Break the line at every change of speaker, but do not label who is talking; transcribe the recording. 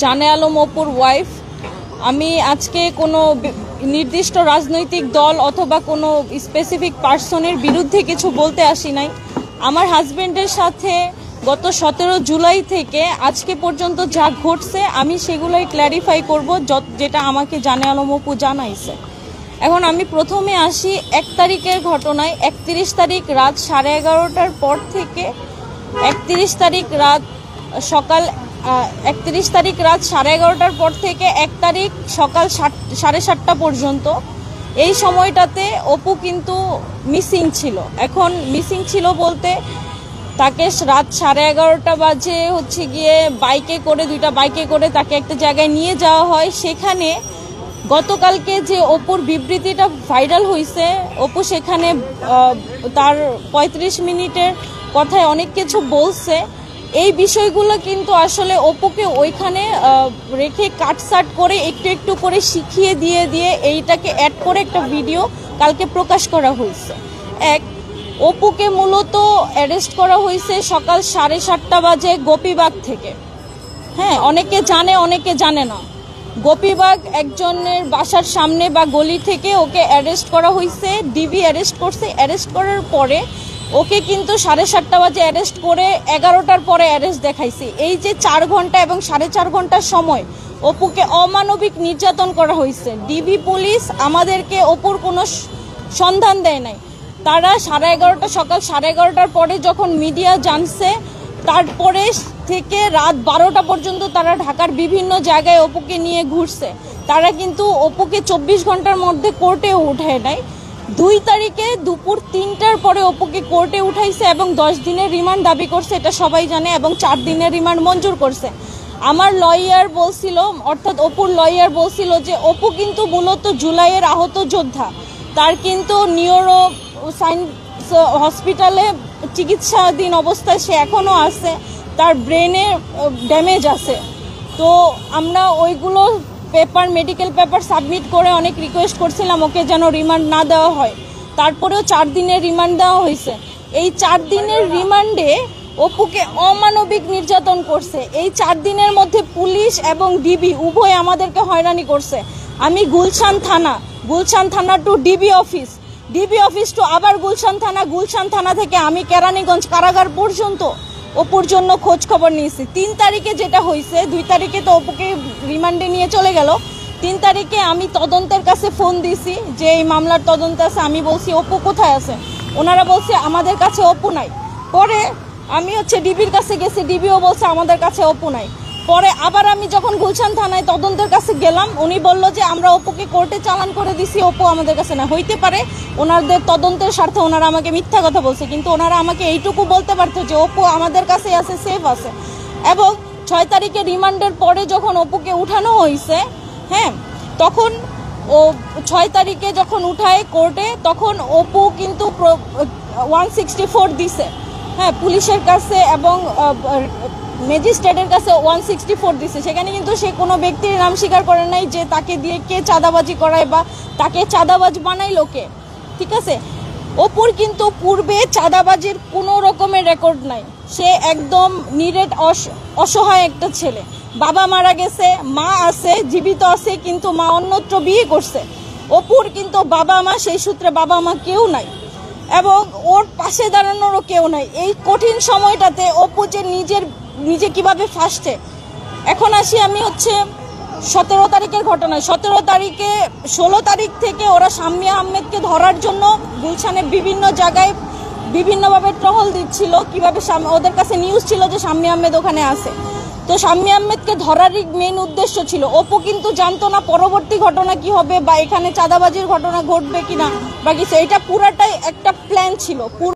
জানে আলম অপুর ওয়াইফ। আমি আজকে কোনো নির্দিষ্ট রাজনৈতিক দল অথবা কোনো স্পেসিফিক পার্সনের বিরুদ্ধে কিছু বলতে আসি নাই। আমার হাজবেন্ডের সাথে গত 17 জুলাই থেকে আজকে পর্যন্ত যা ঘটছে আমি সেগুলোই ক্ল্যারিফাই করব, যেটা আমাকে জানে আলম অপু জানাইছে। এখন আমি প্রথমে আসি 1 তারিখের ঘটনায়। 31 তারিখ রাত 11:30টার পর থেকে 31 তারিখ রাত 11:30টার পর থেকে 1 তারিখ সকাল 7:30টা পর্যন্ত এই সময়টাতে অপু কিন্তু মিসিং ছিল। এখন মিসিং ছিল বলতে তাকে রাত 11:30টা বাজে গিয়ে দুইটা বাইকে করে তাকে একটা জায়গায় নিয়ে যাওয়া হয়। সেখানে গতকালকে যে অপুর বিবৃতিটা ভাইরাল হয়েছে, অপু সেখানে তার 35 মিনিটের কথায় অনেক কিছু বলছে। এই বিষয়গুলো কিন্তু আসলে অপুকে ওইখানে রেখে কাটসাট করে একটু একটু করে শিখিয়ে দিয়ে এইটাকে অ্যাড করে একটা ভিডিও কালকে প্রকাশ করা হয়েছে। অপুকে মূলত অ্যারেস্ট করা হয়েছে সকাল 7:30টা বাজে গোপীবাগ থেকে। হ্যাঁ, অনেকে জানে অনেকে জানে না। গোপীবাগ একজনের বাসার সামনে বা গলি থেকে ওকে অ্যারেস্ট করা হয়েছে। ডিবি অ্যারেস্ট করছে। অ্যারেস্ট করার পরে ওকে কিন্তু 7:30টা বাজে অ্যারেস্ট করে 11টার পরে অ্যারেস্ট দেখাইছে। এই যে 4 ঘন্টা এবং 4.5 ঘন্টার সময় অপুকে অমানবিক নির্যাতন করা হয়েছে। ডিবি পুলিশ আমাদেরকে অপুর কোনো সন্ধান দেয় নাই। তারা সকাল 11:30টার পরে যখন মিডিয়া জানছে, তারপরে থেকে রাত 12টা পর্যন্ত তারা ঢাকার বিভিন্ন জায়গায় অপুকে নিয়ে ঘুরছে। তারা কিন্তু অপুকে 24 ঘন্টার মধ্যে কোর্টে উঠায় নেয়। 2 তারিখে দুপুর 3টার পরে অপুকে কোর্টে উঠাইছে এবং 10 দিনের রিমান্ড দাবি করছে, এটা সবাই জানে, এবং 4 দিনের রিমান্ড মঞ্জুর করছে। আমার লয়ার বলছিল, অর্থাৎ অপুর লয়ার বলছিল যে অপু কিন্তু মূলত জুলাইয়ের আহত যোদ্ধা। তার কিন্তু নিউরো সায়েন্স হসপিটালে চিকিৎসাধীন অবস্থায় সে এখনও আছে, তার ব্রেনে ড্যামেজ আছে। তো আমরা ওইগুলো মেডিকেল পেপার সাবমিট করে অনেক রিকোয়েস্ট করছিলাম ওকে যেন রিমান্ড না দেওয়া হয়। তারপরেও 4 দিনের রিমান্ড দেওয়া হয়েছে। এই 4 দিনের রিমান্ডে অপুকে অমানবিক নির্যাতন করছে। এই 4 দিনের মধ্যে পুলিশ এবং ডিবি উভয় আমাদেরকে হয়রানি করছে। আমি গুলশান থানা টু ডিবি অফিস টু আবার গুলশান থানা থেকে আমি কেরানীগঞ্জ কারাগার পর্যন্ত অপুর জন্য খোঁজ খবর নিয়েছি। 3 তারিখে যেটা হয়েছে, 2 তারিখে তো অপুকে রিমান্ডে নিয়ে চলে গেল। 3 তারিখে আমি তদন্তের কাছে ফোন দিয়েছি যে এই মামলার তদন্ত আছে। আমি বলছি অপু কোথায় আছে, ওনারা বলছে আমাদের কাছে অপু নাই। পরে আমি ডিবির কাছে গেছি, ডিবিও বলছে আমাদের কাছে অপু নাই। পরে আবার আমি যখন গুলশান থানায় তদন্তের কাছে গেলাম, উনি বলল যে আমরা অপুকে কোর্টে চালান করে দিছি, অপু আমাদের কাছে না। হইতে পারে ওনাদের তদন্তের স্বার্থে ওনারা আমাকে মিথ্যা কথা বলছে, কিন্তু ওনারা আমাকে এইটুকু বলতে পারতো যে অপু আমাদের কাছে আছে, সেফ আছে। এবং 6 তারিখে রিমান্ডের পরে যখন অপুকে উঠানো হয়েছে, হ্যাঁ, তখন 6 তারিখে যখন উঠায় কোর্টে, তখন অপু কিন্তু 164 দিছে, হ্যাঁ, পুলিশের কাছে এবং ম্যাজিস্ট্রেটের কাছে 164 দিছে। সেখানে কিন্তু সে কোনো ব্যক্তির নাম স্বীকার করে নাই যে তাকে দিয়ে কে চাঁদাবাজি করায় বা তাকে চাঁদাবাজ বানাইলো কে। ঠিক আছে, অপুর কিন্তু পূর্বে চাঁদাবাজির কোনো রকমের রেকর্ড নাই। সে একদম নিরেট অসহায় একটা ছেলে। বাবা মারা গেছে, মা আছে, জীবিত আছে, কিন্তু মা অন্যত্র বিয়ে করছে। অপুর কিন্তু বাবা মা, সেই সূত্রে বাবা মা কেউ নাই এবং ওর পাশে দাঁড়ানোরও কেউ নাই। এই কঠিন সময়টাতে অপু যে নিজে কিভাবে ফাঁসছে। এখন আসি আমি 17 তারিখের ঘটনায়। 16 তারিখ থেকে ওরা শাম্মী আহমেদকে ধরার জন্য গুলশানে বিভিন্ন জায়গায় বিভিন্নভাবে টহল দিচ্ছিল। কিভাবে ওদের কাছে নিউজ ছিল যে শাম্মী আহমেদ ওখানে আছে। তো শাম্মী আহমেদকে ধরারই মেইন উদ্দেশ্য ছিল। অপু কিন্তু জানতো না পরবর্তী ঘটনা কি হবে বা এখানে চাঁদাবাজির ঘটনা ঘটবে কিনা বা কিছু। এটা পুরাটাই একটা প্ল্যান ছিল।